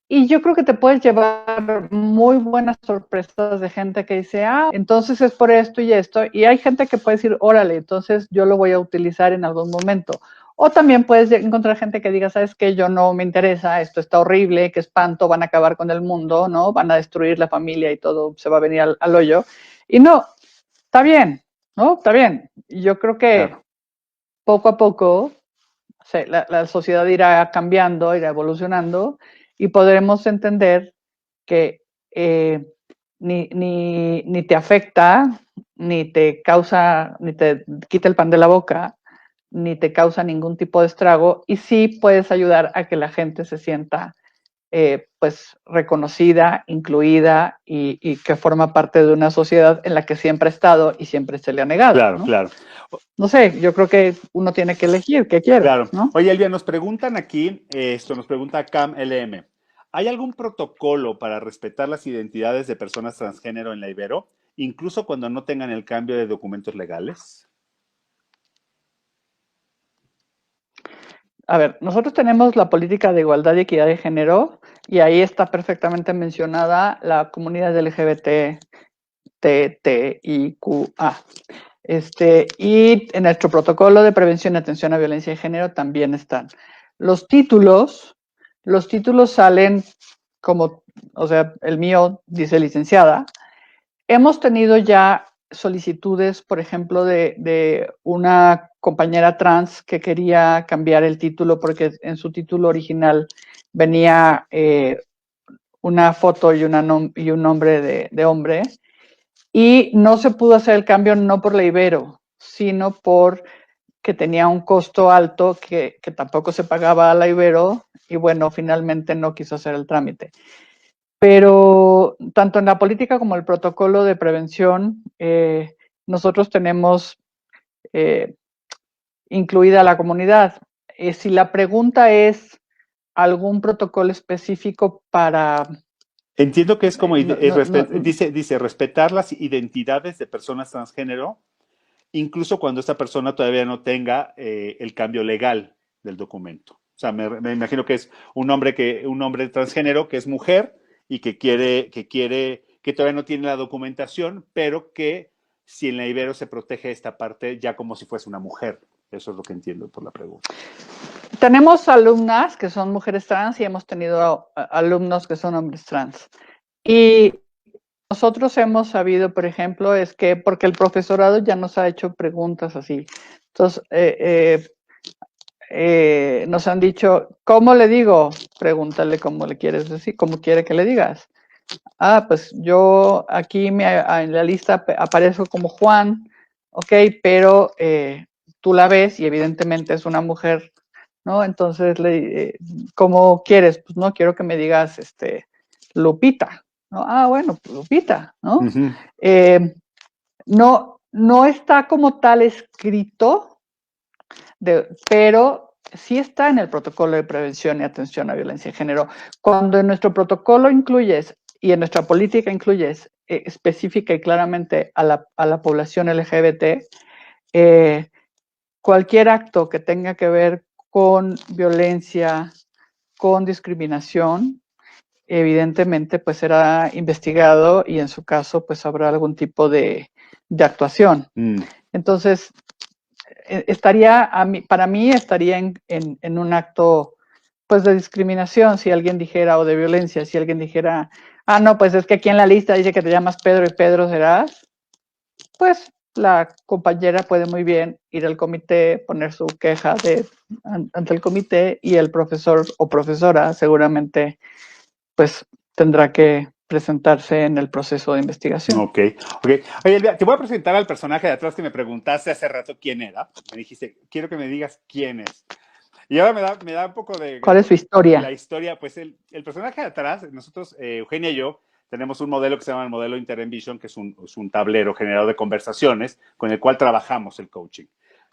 Y yo creo que te puedes llevar muy buenas sorpresas de gente que dice, entonces es por esto y esto. Y hay gente que puede decir, órale, entonces yo lo voy a utilizar en algún momento. O también puedes encontrar gente que diga, ¿sabes qué? Yo no me interesa, esto está horrible, qué espanto, van a acabar con el mundo, ¿no? Van a destruir la familia y todo se va a venir al hoyo. Y no, está bien, ¿no? Está bien. Yo creo que Claro. poco a poco la sociedad irá cambiando, irá evolucionando y podremos entender que ni te afecta, ni te causa, ni te quita el pan de la boca, ni te causa ningún tipo de estrago, y sí puedes ayudar a que la gente se sienta pues reconocida, incluida y que forma parte de una sociedad en la que siempre ha estado y siempre se le ha negado, Claro, ¿no? claro. No sé, yo creo que uno tiene que elegir qué quiere, Claro. ¿no? Oye, Elvia, nos preguntan aquí, nos pregunta Cam LM. ¿Hay algún protocolo para respetar las identidades de personas transgénero en la Ibero, incluso cuando no tengan el cambio de documentos legales? A ver, nosotros tenemos la política de igualdad y equidad de género y ahí está perfectamente mencionada la comunidad LGBT, TTIQA. Y en nuestro protocolo de prevención y atención a violencia de género también están. Los títulos salen como, o sea, el mío dice licenciada. Hemos tenido ya solicitudes, por ejemplo, de una compañera trans que quería cambiar el título porque en su título original venía una foto y un nombre de hombre y no se pudo hacer el cambio no por la Ibero, sino por que tenía un costo alto que tampoco se pagaba a la Ibero y bueno, finalmente no quiso hacer el trámite. Pero tanto en la política como el protocolo de prevención, nosotros tenemos incluida la comunidad. Si la pregunta es algún protocolo específico para... Entiendo que es como, no, dice, respetar las identidades de personas transgénero, incluso cuando esta persona todavía no tenga el cambio legal del documento. O sea, me imagino que es un hombre transgénero que es mujer y que todavía no tiene la documentación, pero que si en la Ibero se protege esta parte ya como si fuese una mujer. Eso es lo que entiendo por la pregunta. Tenemos alumnas que son mujeres trans y hemos tenido alumnos que son hombres trans. Y nosotros hemos sabido, por ejemplo, es que porque el profesorado ya nos ha hecho preguntas así. Entonces, nos han dicho, ¿cómo le digo? Pregúntale cómo le quieres decir, cómo quiere que le digas. Ah, pues yo aquí en la lista aparezco como Juan, ok, pero tú la ves y evidentemente es una mujer, ¿no? Entonces, ¿cómo quieres? Pues no quiero que me digas, Lupita, ¿no? Ah, bueno, pues Lupita, ¿no? Ujú. No está como tal escrito, pero sí está en el protocolo de prevención y atención a violencia de género. Cuando en nuestro protocolo incluyes y en nuestra política incluyes específica y claramente a la población LGBT, cualquier acto que tenga que ver con violencia, con discriminación, evidentemente pues será investigado y en su caso pues habrá algún tipo de actuación. Entonces, para mí estaría en un acto pues de discriminación si alguien dijera, o de violencia, si alguien dijera, ah, no, pues es que aquí en la lista dice que te llamas Pedro y Pedro serás, pues la compañera puede muy bien ir al comité, poner su queja ante el comité y el profesor o profesora seguramente pues tendrá que presentarse en el proceso de investigación. Ok, ok. Oye, Elvia, te voy a presentar al personaje de atrás que me preguntaste hace rato quién era. Me dijiste, quiero que me digas quién es. Y ahora me da un poco ¿Cuál es su la historia? historia. Pues el personaje de atrás, nosotros, Eugenia y yo, tenemos un modelo que se llama el modelo Interenvision, que es un tablero generador de conversaciones con el cual trabajamos el coaching.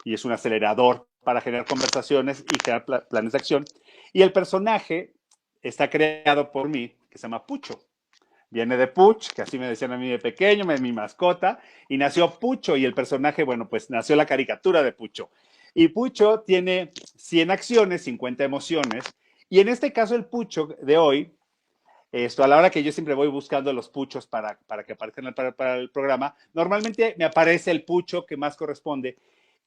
Y es un acelerador para generar conversaciones y generar planes de acción. Y el personaje está creado por mí, que se llama Pucho. Viene de Puch, que así me decían a mí de pequeño, es mi mascota, y nació Pucho, y el personaje, bueno, pues nació la caricatura de Pucho. Y Pucho tiene 100 acciones, 50 emociones, y en este caso el Pucho de hoy, a la hora que yo siempre voy buscando los puchos para que aparezcan para el programa, normalmente me aparece el pucho que más corresponde.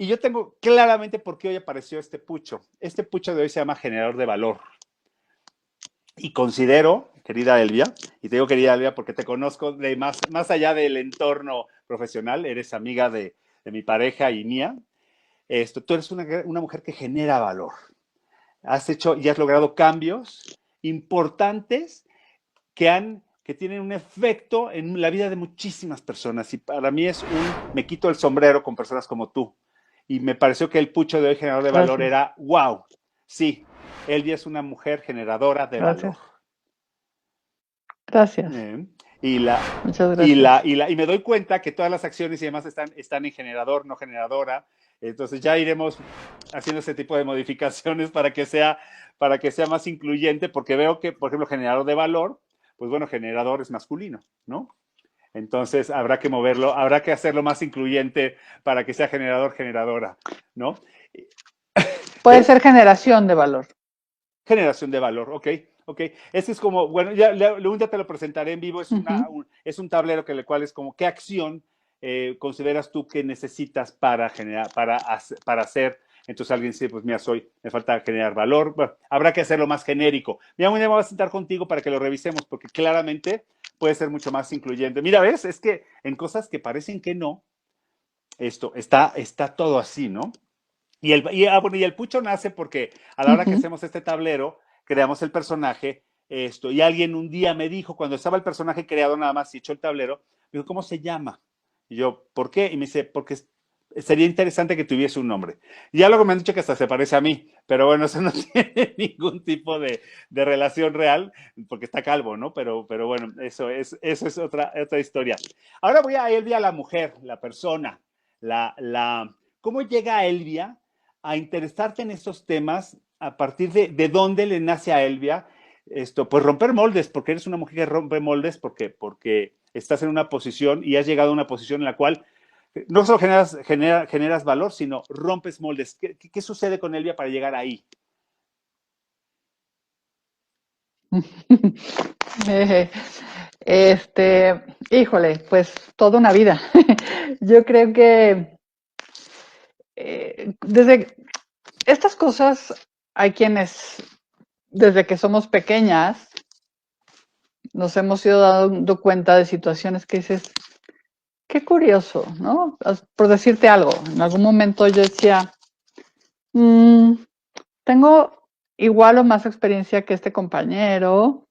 Y yo tengo claramente por qué hoy apareció este pucho. Este pucho de hoy se llama generador de valor. Y considero, querida Elvia, y te digo querida Elvia porque te conozco de más allá del entorno profesional, eres amiga de mi pareja y mía, tú eres una mujer que genera valor. Has hecho y has logrado cambios importantes que tienen un efecto en la vida de muchísimas personas. Y para mí me quito el sombrero con personas como tú. Y me pareció que el pucho de hoy generador de valor era, wow, sí, Elvia es una mujer generadora de valor. Gracias. Muchas gracias. Y me doy cuenta que todas las acciones y demás están en generador, no generadora. Entonces ya iremos haciendo ese tipo de modificaciones para que sea más incluyente, porque veo que, por ejemplo, generador de valor, pues bueno, generador es masculino, ¿no? Entonces habrá que moverlo, habrá que hacerlo más incluyente para que sea generador, generadora, ¿no? Puede ser generación de valor. Generación de valor, ok. Ese es como, bueno, un día te lo presentaré en vivo, es un tablero que el cual es como, ¿qué acción consideras tú que necesitas para generar, para hacer? Entonces alguien dice, pues mira, me falta generar valor. Bueno, habrá que hacerlo más genérico. Mira, un día me voy a sentar contigo para que lo revisemos, porque claramente puede ser mucho más incluyente. Mira, ¿ves? Es que en cosas que parecen que no, está todo así, ¿no? Y el pucho nace porque a la hora que hacemos este tablero, creamos el personaje, y alguien un día me dijo, cuando estaba el personaje creado nada más y hecho el tablero, me dijo, ¿cómo se llama? Y yo, ¿por qué? Y me dice, porque sería interesante que tuviese un nombre. Y ya luego me han dicho que hasta se parece a mí, pero bueno, eso no tiene ningún tipo de relación real, porque está calvo, ¿no? Pero bueno, eso es otra historia. Ahora voy a Elvia, la mujer, la persona, ¿cómo llega Elvia a interesarte en estos temas? ¿A partir de dónde le nace a Elvia pues romper moldes? Porque eres una mujer que rompe moldes, porque estás en una posición y has llegado a una posición en la cual no solo generas valor, sino rompes moldes. ¿Qué sucede con Elvia para llegar ahí? Híjole, pues toda una vida. Yo creo que desde estas cosas hay quienes desde que somos pequeñas nos hemos ido dando cuenta de situaciones que dices, qué curioso, ¿no? Por decirte algo, en algún momento yo decía, tengo igual o más experiencia que este compañero,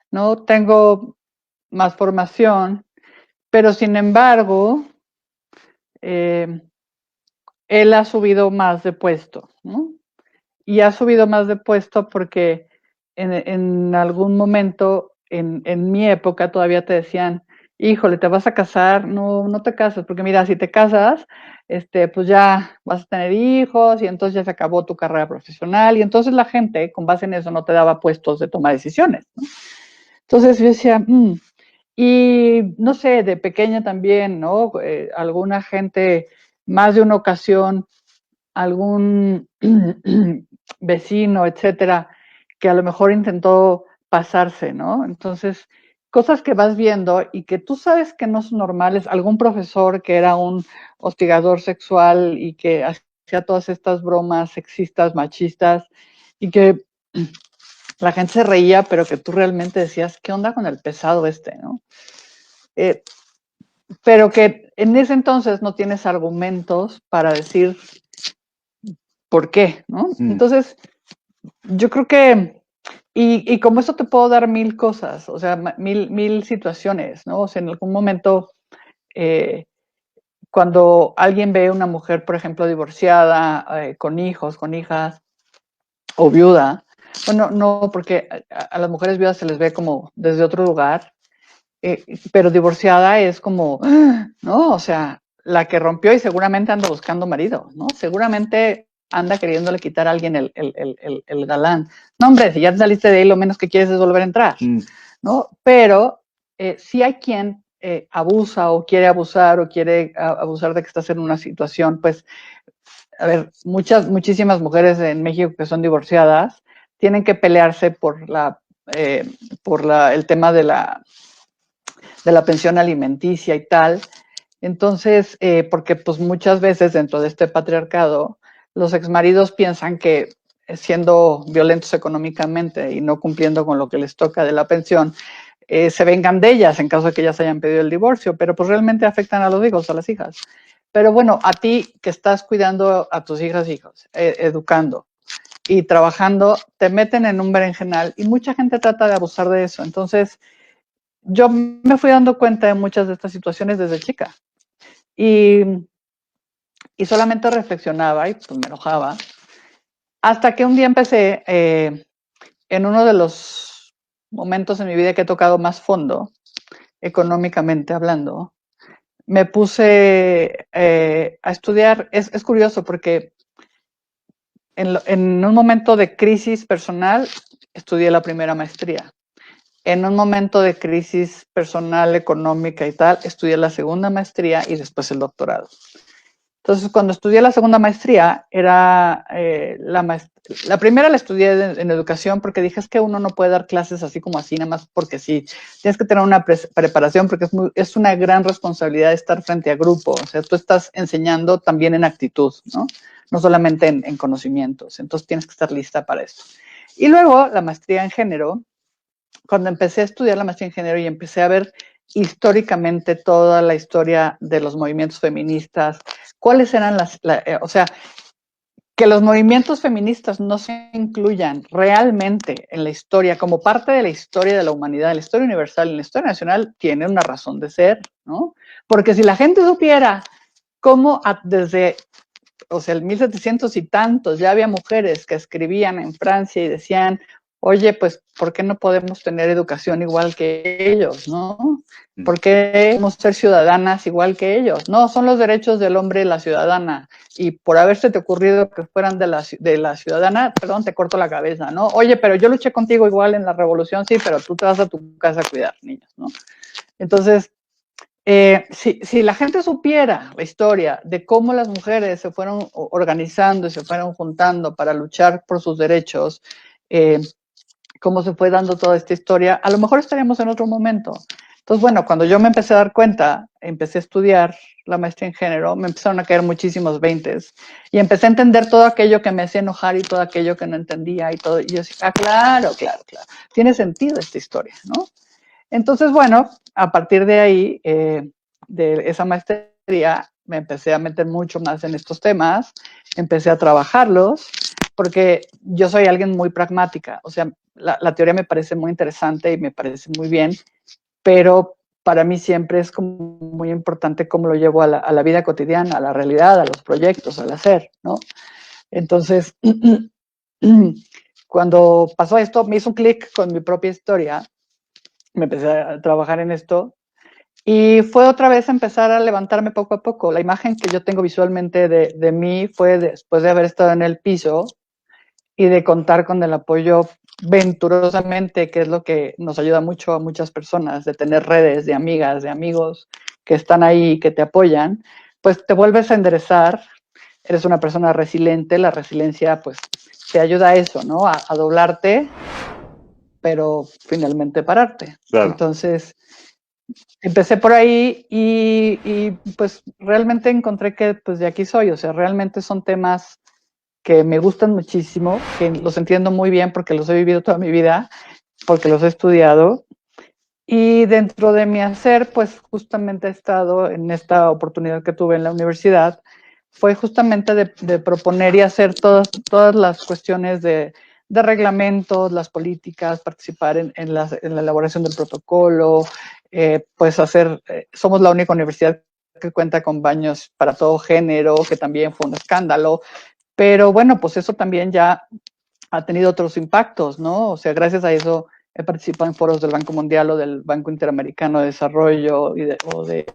¿no? Tengo más formación, pero sin embargo, él ha subido más de puesto, ¿no? Y ha subido más de puesto porque en algún momento, en mi época, todavía te decían, híjole, ¿te vas a casar? No, no te casas, porque mira, si te casas, pues ya vas a tener hijos y entonces ya se acabó tu carrera profesional y entonces la gente, con base en eso, no te daba puestos de toma de decisiones, ¿no? Entonces yo decía, y no sé, de pequeña también, ¿no? Alguna gente, más de una ocasión, algún vecino, etcétera, que a lo mejor intentó pasarse, ¿no? Entonces, cosas que vas viendo y que tú sabes que no son normales, algún profesor que era un hostigador sexual y que hacía todas estas bromas sexistas, machistas, y que la gente se reía, pero que tú realmente decías, ¿qué onda con el pesado ¿no? Pero que en ese entonces no tienes argumentos para decir por qué, ¿no? Entonces, yo creo que, y como eso te puedo dar mil cosas, o sea, mil situaciones, ¿no? O sea, en algún momento, cuando alguien ve a una mujer, por ejemplo, divorciada, con hijos, con hijas, o viuda, bueno, no, porque a las mujeres viudas se les ve como desde otro lugar, pero divorciada es como, ¿no? O sea, la que rompió y seguramente anda buscando marido, ¿no? Seguramente anda queriéndole quitar a alguien el galán. No, hombre, si ya te saliste de ahí, lo menos que quieres es volver a entrar, ¿no? Pero si hay quien abusa o quiere abusar o quiere abusar de que estás en una situación, pues, a ver, muchísimas mujeres en México que son divorciadas tienen que pelearse por el tema de la pensión alimenticia y tal, Entonces, porque pues muchas veces dentro de este patriarcado, los exmaridos piensan que siendo violentos económicamente y no cumpliendo con lo que les toca de la pensión, se vengan de ellas en caso de que ellas hayan pedido el divorcio, pero pues realmente afectan a los hijos, a las hijas. Pero bueno, a ti que estás cuidando a tus hijas e hijos, educando y trabajando, te meten en un berenjenal y mucha gente trata de abusar de eso. Entonces, yo me fui dando cuenta de muchas de estas situaciones desde chica y, y solamente reflexionaba y pues me enojaba. Hasta que un día empecé, en uno de los momentos en mi vida que he tocado más fondo, económicamente hablando, me puse a estudiar. Es curioso porque en un momento de crisis personal estudié la primera maestría. En un momento de crisis personal, económica y tal, estudié la segunda maestría y después el doctorado. Entonces, cuando estudié la segunda maestría, era la primera la estudié en educación porque dije, es que uno no puede dar clases así como así, nada más porque sí. Tienes que tener una preparación porque es una gran responsabilidad estar frente a grupo. O sea, tú estás enseñando también en actitud, ¿no? No solamente en conocimientos. Entonces, tienes que estar lista para eso. Y luego, la maestría en género, cuando empecé a estudiar la maestría en género y empecé a ver históricamente toda la historia de los movimientos feministas, cuáles eran o sea, que los movimientos feministas no se incluyan realmente en la historia, como parte de la historia de la humanidad, en la historia universal, en la historia nacional, tiene una razón de ser, ¿no? Porque si la gente supiera cómo desde, o sea, el 1700 y tantos, ya había mujeres que escribían en Francia y decían, oye, pues, ¿por qué no podemos tener educación igual que ellos, no? ¿Por qué debemos ser ciudadanas igual que ellos? No, son los derechos del hombre y la ciudadana. Y por haberse te ocurrido que fueran de la ciudadana, perdón, te corto la cabeza, ¿no? Oye, pero yo luché contigo igual en la revolución, sí, pero tú te vas a tu casa a cuidar niños, ¿no? Entonces, si la gente supiera la historia de cómo las mujeres se fueron organizando y se fueron juntando para luchar por sus derechos, cómo se fue dando toda esta historia, a lo mejor estaríamos en otro momento. Entonces, bueno, cuando yo me empecé a dar cuenta, empecé a estudiar la maestría en género, me empezaron a caer muchísimos veintes y empecé a entender todo aquello que me hacía enojar y todo aquello que no entendía y todo. Y yo decía, claro, tiene sentido esta historia, ¿no? Entonces, bueno, a partir de ahí, de esa maestría, me empecé a meter mucho más en estos temas, empecé a trabajarlos, porque yo soy alguien muy pragmática, o sea, la teoría me parece muy interesante y me parece muy bien, pero para mí siempre es como muy importante cómo lo llevo a la vida cotidiana, a la realidad, a los proyectos, al hacer, ¿no? Entonces, cuando pasó esto, me hizo un clic con mi propia historia, me empecé a trabajar en esto y fue otra vez empezar a levantarme poco a poco. La imagen que yo tengo visualmente de mí fue después de haber estado en el piso y de contar con el apoyo venturosamente, que es lo que nos ayuda mucho a muchas personas, de tener redes de amigas, de amigos que están ahí, que te apoyan, pues te vuelves a enderezar, eres una persona resiliente, la resiliencia pues te ayuda a eso, ¿no? A doblarte, pero finalmente pararte. Claro. Entonces, empecé por ahí y pues realmente encontré que pues de aquí soy, o sea, realmente son temas que me gustan muchísimo, que los entiendo muy bien porque los he vivido toda mi vida, porque los he estudiado. Y dentro de mi hacer, pues justamente he estado en esta oportunidad que tuve en la universidad, fue justamente de proponer y hacer todas las cuestiones de reglamentos, las políticas, participar en la elaboración del protocolo, pues somos la única universidad que cuenta con baños para todo género, que también fue un escándalo, pero bueno, pues eso también ya ha tenido otros impactos, ¿no? O sea, gracias a eso he participado en foros del Banco Mundial o del Banco Interamericano de Desarrollo o de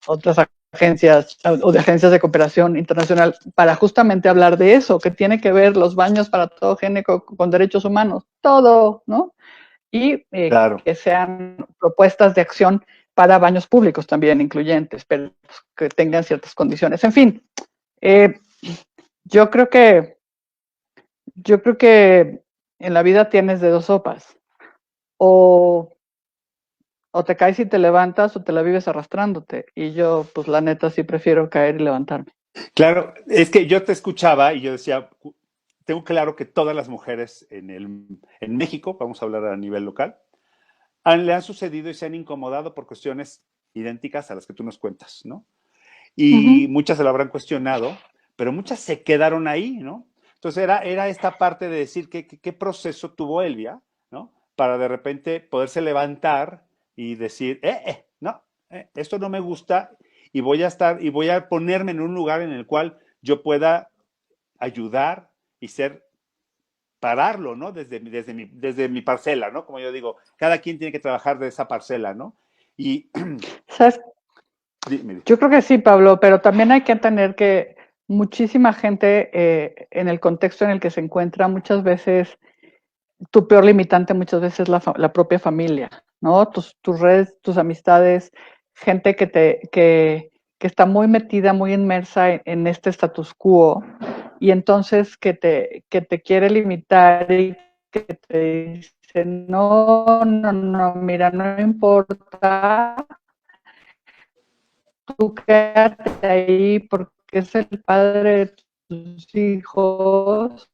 otras agencias o de agencias de cooperación internacional para justamente hablar de eso, que tiene que ver los baños para todo género con derechos humanos, todo, ¿no? Y Claro. que sean propuestas de acción para baños públicos también incluyentes, pero que tengan ciertas condiciones. En fin, yo creo que en la vida tienes de dos sopas. O o te caes y te levantas o te la vives arrastrándote. Y yo, pues la neta, sí prefiero caer y levantarme. Claro, es que yo te escuchaba y yo decía, tengo claro que todas las mujeres en México, vamos a hablar a nivel local, le han sucedido y se han incomodado por cuestiones idénticas a las que tú nos cuentas, ¿no? Y Ujú. muchas se lo habrán cuestionado, pero muchas se quedaron ahí, ¿no? Entonces era esta parte de decir qué proceso tuvo Elvia, ¿no? Para de repente poderse levantar y decir, no, esto no me gusta y voy a ponerme en un lugar en el cual yo pueda ayudar y pararlo, ¿no? Desde mi parcela, ¿no? Como yo digo, cada quien tiene que trabajar de esa parcela, ¿no? Y, ¿Sabes? dime, Yo creo que sí, Pablo, pero también hay que entender que muchísima gente en el contexto en el que se encuentra, muchas veces, tu peor limitante muchas veces es la propia familia, ¿no? Tus redes, tus amistades, gente que está muy metida, muy inmersa en este status quo y entonces que te quiere limitar y que te dice, no, no, no, mira, no importa, tú quédate ahí porque es el padre de tus hijos.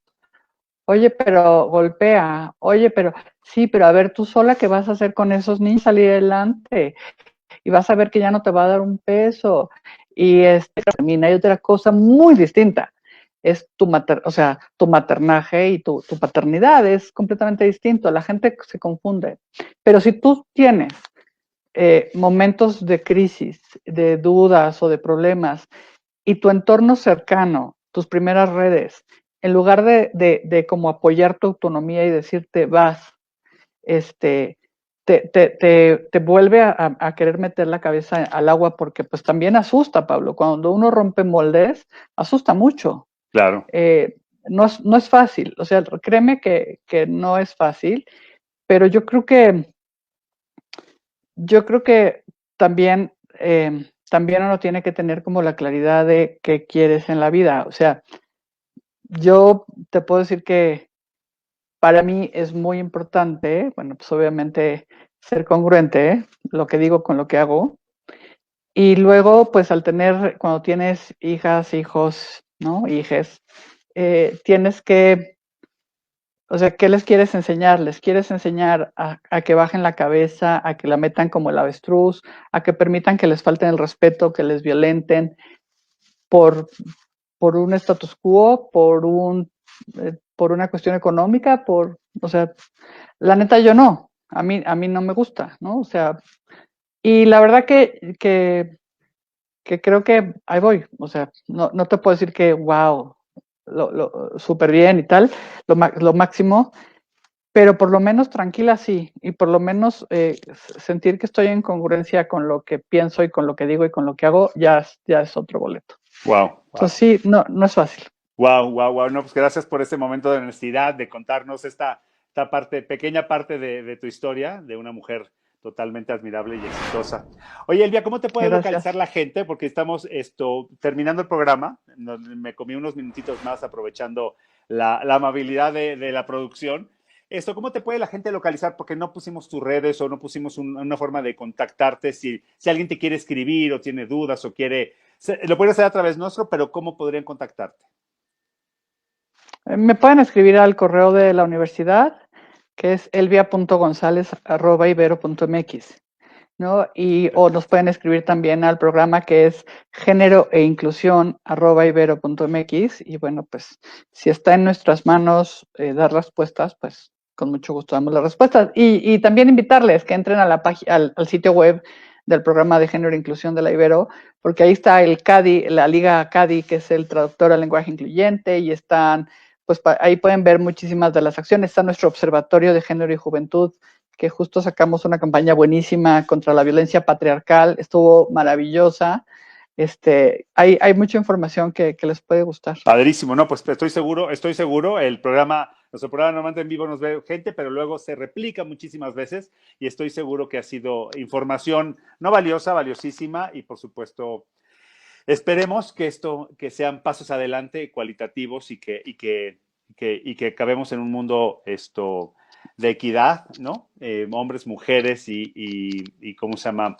Oye, pero golpea. Oye, pero sí, pero a ver, tú sola, ¿qué vas a hacer con esos niños? Salir adelante. Y vas a ver que ya no te va a dar un peso. Y termina. Hay otra cosa muy distinta. Es o sea, tu maternaje y tu paternidad. Es completamente distinto. La gente se confunde. Pero si tú tienes momentos de crisis, de dudas o de problemas, y tu entorno cercano, tus primeras redes, en lugar de como apoyar tu autonomía y decirte vas, este, te vuelve a querer meter la cabeza al agua porque pues también asusta, Pablo. Cuando uno rompe moldes, asusta mucho. claro. No es fácil, o sea, créeme que no es fácil, pero yo creo que también, también uno tiene que tener como la claridad de qué quieres en la vida. O sea, yo te puedo decir que para mí es muy importante, bueno, pues obviamente ser congruente, lo que digo con lo que hago. Y luego, pues al tener, cuando tienes hijas, hijos, ¿no? Hijes, tienes que, o sea, ¿qué les quieres enseñar? Les quieres enseñar a que bajen la cabeza, a que la metan como el avestruz, a que permitan que les falten el respeto, que les violenten por, por un status quo, por una cuestión económica, o sea, la neta yo no, a mí no me gusta, ¿no? O sea, y la verdad que creo que ahí voy, o sea, no te puedo decir que, wow, súper bien y tal, lo máximo, pero por lo menos tranquila sí, y por lo menos sentir que estoy en congruencia con lo que pienso y con lo que digo y con lo que hago, ya es otro boleto. Wow, wow. Entonces sí, no es fácil. Wow, wow, wow. No, pues gracias por ese momento de honestidad, de contarnos esta parte, pequeña parte de tu historia, de una mujer totalmente admirable y exitosa. Oye, Elvia, ¿cómo te puede localizar Gracias. la gente? Porque estamos terminando el programa. Me comí unos minutitos más aprovechando la amabilidad de la producción. ¿Cómo te puede la gente localizar? Porque no pusimos tus redes o no pusimos una forma de contactarte. Si alguien te quiere escribir o tiene dudas o quiere, lo puede hacer a través nuestro, pero ¿cómo podrían contactarte? Me pueden escribir al correo de la universidad, que es elvia.gonzalez@ibero.mx, ¿no? O nos pueden escribir también al programa que es género e inclusión @ibero.mx. Y bueno, pues si está en nuestras manos dar respuestas, pues con mucho gusto damos las respuestas. Y también invitarles que entren a al sitio web del programa de género e inclusión de la Ibero, porque ahí está el CADI, la Liga CADI, que es el traductor al lenguaje incluyente, y están, pues ahí pueden ver muchísimas de las acciones. Está nuestro Observatorio de Género y Juventud, que justo sacamos una campaña buenísima contra la violencia patriarcal, estuvo maravillosa. Hay mucha información que les puede gustar. Padrísimo, no, pues estoy seguro, nuestro programa normalmente en vivo nos ve gente, pero luego se replica muchísimas veces y estoy seguro que ha sido información no valiosa, valiosísima y por supuesto esperemos que sean pasos adelante cualitativos y que acabemos en un mundo de equidad, ¿no? Hombres, mujeres y ¿cómo se llama?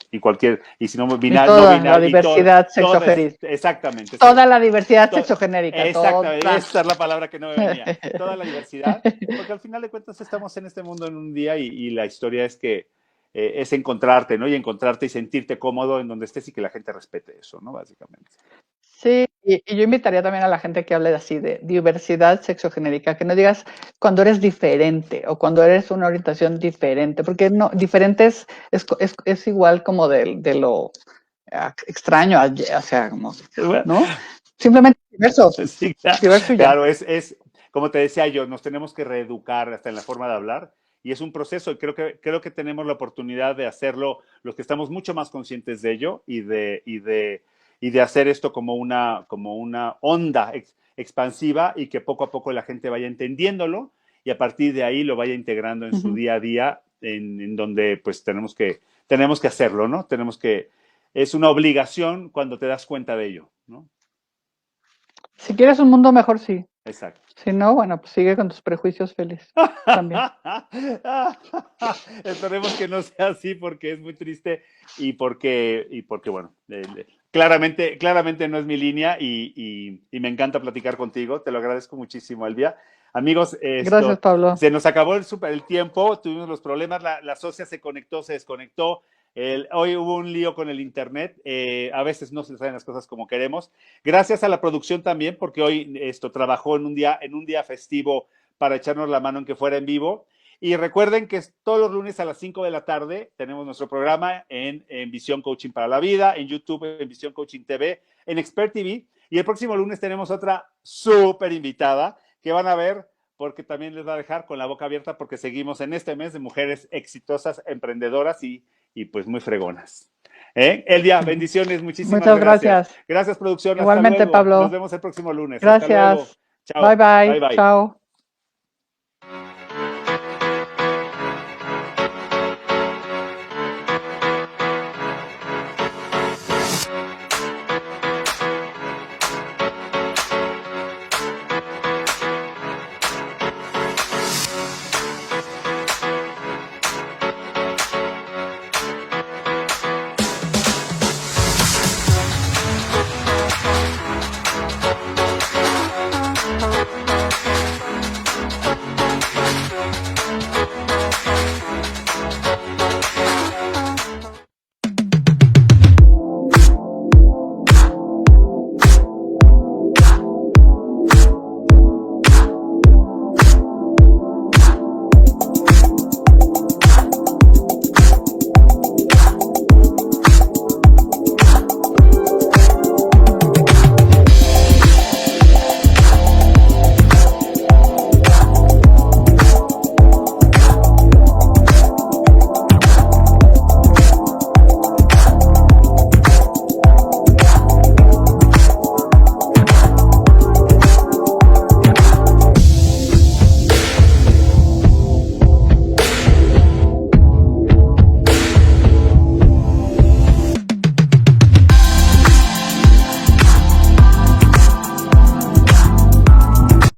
Y si no, Y binario, toda no binario. la diversidad Toda, sexogenérica. exactamente. Toda la diversidad To- sexogenérica. Exactamente, Toda. esa es la palabra que no me venía. Toda la diversidad, porque al final de cuentas estamos en este mundo en un día y la historia es que es encontrarte, ¿no? Y encontrarte y sentirte cómodo en donde estés y que la gente respete eso, ¿no? Básicamente. Sí, y yo invitaría también a la gente que hable así de diversidad sexogenérica, que no digas cuando eres diferente o cuando eres una orientación diferente, porque no, diferente es igual como de lo extraño, o sea, como, ¿no? Simplemente diverso, Sí, claro, diverso y ya. claro, como te decía yo, nos tenemos que reeducar hasta en la forma de hablar y es un proceso y creo que tenemos la oportunidad de hacerlo los que estamos mucho más conscientes de ello y de hacer esto como una onda expansiva y que poco a poco la gente vaya entendiéndolo y a partir de ahí lo vaya integrando en su día a día en donde pues tenemos que hacerlo, ¿no? Es una obligación cuando te das cuenta de ello, ¿no? Si quieres un mundo mejor, sí. Exacto. Si no, bueno, pues sigue con tus prejuicios feliz también. Esperemos que no sea así porque es muy triste y porque bueno, claramente no es mi línea y me encanta platicar contigo. Te lo agradezco muchísimo, Elvia. Amigos, Gracias, Pablo. se nos acabó el tiempo, tuvimos los problemas, la socia se conectó, se desconectó. Hoy hubo un lío con el internet, a veces no se salen las cosas como queremos. Gracias a la producción también, porque hoy trabajó en un día festivo para echarnos la mano en que fuera en vivo. Y recuerden que todos los lunes a las 5 de la tarde tenemos nuestro programa en Visión Coaching para la Vida, en YouTube, en Visión Coaching TV, en Expert TV. Y el próximo lunes tenemos otra súper invitada que van a ver porque también les va a dejar con la boca abierta porque seguimos en este mes de mujeres exitosas, emprendedoras y pues muy fregonas. Elvia, bendiciones, muchísimas Muchas gracias. Gracias, producción. Igualmente, hasta luego. Pablo. Nos vemos el próximo lunes. Gracias. Hasta luego. Chao. Bye, bye. Bye, bye. Chao.